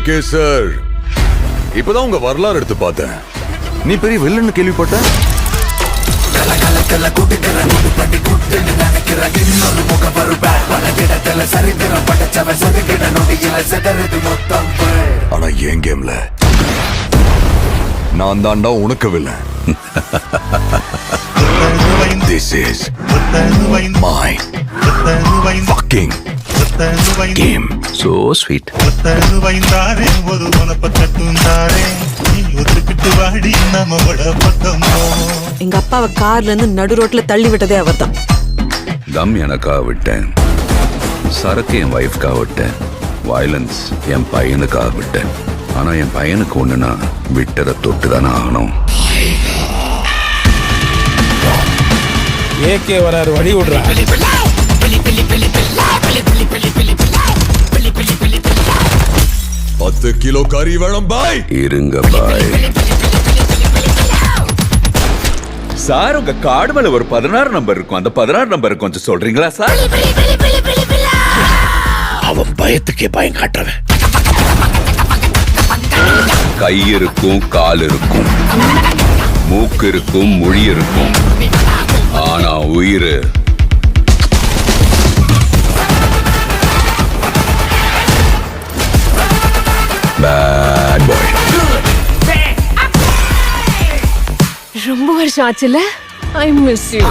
AK sir, இப்பதான் உங்க வரலாறு எடுத்து பார்த்தேன். நீ பெரிய வில்லன்னு கேள்விப்பட்ட. ஆனா என் கேம்ல நான் தாண்டா உனக்கு villain. This is my fucking game. So sweet. எங்க அப்பாவை கார்ல இருந்து நடு ரோட்ல தள்ளி விட்டதே அவர்தான். தம் எனக்காக விட்டேன், சரக்கு என் வைஃப்காக விட்டேன், வயலன்ஸ் என் பையனுக்காக விட்டேன். ஆனா என் பையனுக்கு ஒண்ணுனா விட்டதை தொட்டு தானே ஆகணும். ஏகே வராரு, வழி விடுறா. 10 கிலோ கறி வேணும் பாய். இருங்க பாய். சார், உங்க கார்டு மேல ஒரு 16 நம்பர் இருக்கும். அந்த 16 நம்பர் கொஞ்சம் சொல்றீங்களா சார்? அவன் பயத்துக்கே பயம் காட்டுறவன். கை இருக்கும், கால் இருக்கும், மூக்கு இருக்கும், மொழி இருக்கும், ஆனா உயிர் பேட் பாய். ரொம்ப வருஷம் ஆச்சுல. I miss you.